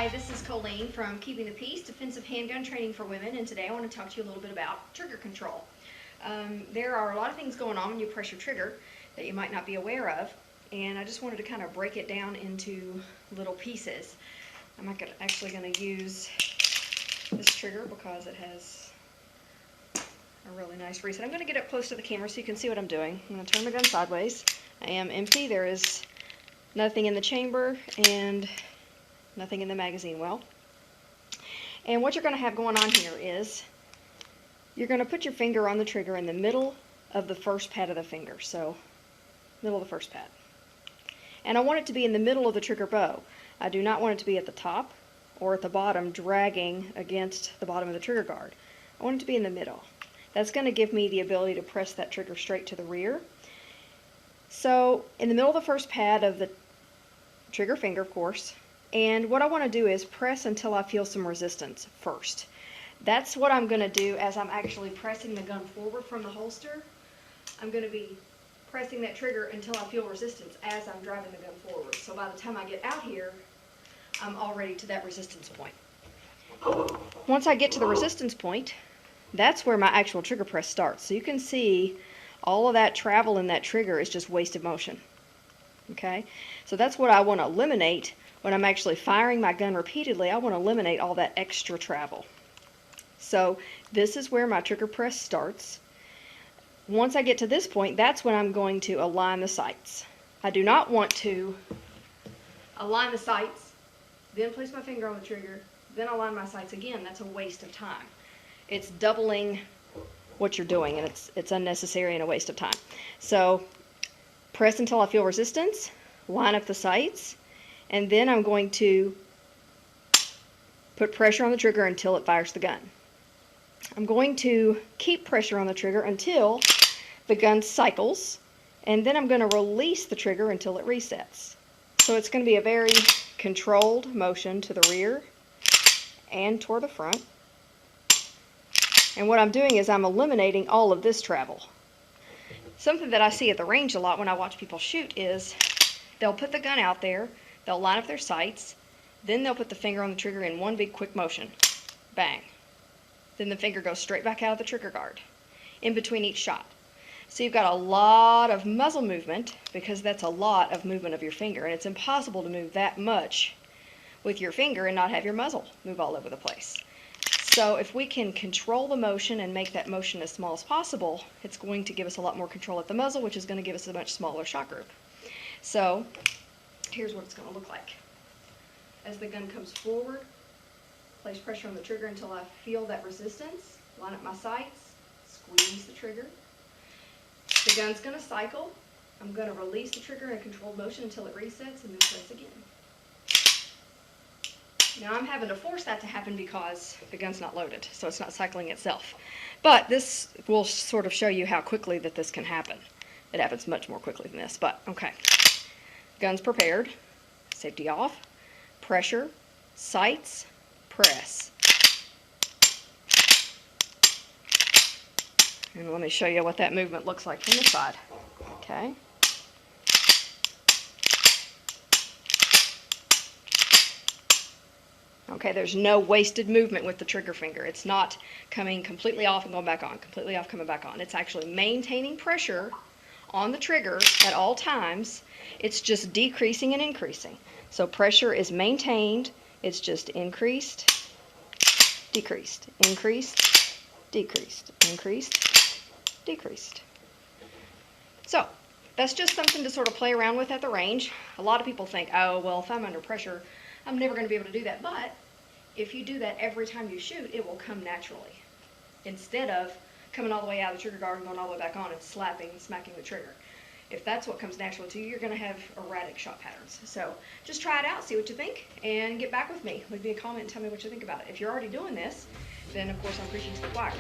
Hi, this is Colleen from Keeping the Peace, Defensive Handgun Training for Women, and today I want to talk to you a little bit about trigger control. There are a lot of things going on when you press your trigger that you might not be aware of, and I just wanted to kind of break it down into little pieces. I'm actually going to use this trigger because it has a really nice reset. I'm going to get up close to the camera so you can see what I'm doing. I'm going to turn the gun sideways. I am empty. There is nothing in the chamber and nothing in the magazine well. And what you're going to have going on here is you're going to put your finger on the trigger in the middle of the first pad of the finger. So, middle of the first pad. And I want it to be in the middle of the trigger bow. I do not want it to be at the top or at the bottom dragging against the bottom of the trigger guard. I want it to be in the middle. That's going to give me the ability to press that trigger straight to the rear. So, in the middle of the first pad of the trigger finger, of course, and what I want to do is press until I feel some resistance first. That's what I'm going to do as I'm actually pressing the gun forward from the holster. I'm going to be pressing that trigger until I feel resistance as I'm driving the gun forward. So by the time I get out here, I'm already to that resistance point. Once I get to the resistance point, that's where my actual trigger press starts. So you can see all of that travel in that trigger is just wasted motion. Okay? So that's what I want to eliminate. When I'm actually firing my gun repeatedly, I want to eliminate all that extra travel. So this is where my trigger press starts. Once I get to this point, that's when I'm going to align the sights. I do not want to align the sights, then place my finger on the trigger, then align my sights again. That's a waste of time. It's doubling what you're doing, and it's unnecessary and a waste of time. So press until I feel resistance, line up the sights, and then I'm going to put pressure on the trigger until it fires the gun. I'm going to keep pressure on the trigger until the gun cycles, and then I'm going to release the trigger until it resets. So it's going to be a very controlled motion to the rear and toward the front. And what I'm doing is I'm eliminating all of this travel. Something that I see at the range a lot when I watch people shoot is they'll put the gun out there, they'll line up their sights, then they'll put the finger on the trigger in one big quick motion. Bang. Then the finger goes straight back out of the trigger guard in between each shot. So you've got a lot of muzzle movement because that's a lot of movement of your finger, and it's impossible to move that much with your finger and not have your muzzle move all over the place. So if we can control the motion and make that motion as small as possible, it's going to give us a lot more control at the muzzle, which is going to give us a much smaller shot group. So here's what it's going to look like. As the gun comes forward, place pressure on the trigger until I feel that resistance, line up my sights, squeeze the trigger. The gun's going to cycle. I'm going to release the trigger in a controlled motion until it resets and then press again. Now I'm having to force that to happen because the gun's not loaded, so it's not cycling itself. But this will sort of show you how quickly that this can happen. It happens much more quickly than this, but okay. Gun's prepared, safety off, pressure, sights, press. And let me show you what that movement looks like from the side. Okay. Okay, there's no wasted movement with the trigger finger. It's not coming completely off and going back on, completely off, coming back on. It's actually maintaining pressure on the trigger at all times. It's just decreasing and increasing. So pressure is maintained. It's just increased, decreased, increased, decreased, increased, decreased. So that's just something to sort of play around with at the range. A lot of people think, oh, well, if I'm under pressure, I'm never going to be able to do that. But if you do that every time you shoot, it will come naturally. Instead of coming all the way out of the trigger guard and going all the way back on and slapping and smacking the trigger. If that's what comes naturally to you, you're going to have erratic shot patterns. So just try it out, see what you think, and get back with me. Leave me a comment and tell me what you think about it. If you're already doing this, then of course I'm preaching to the choir.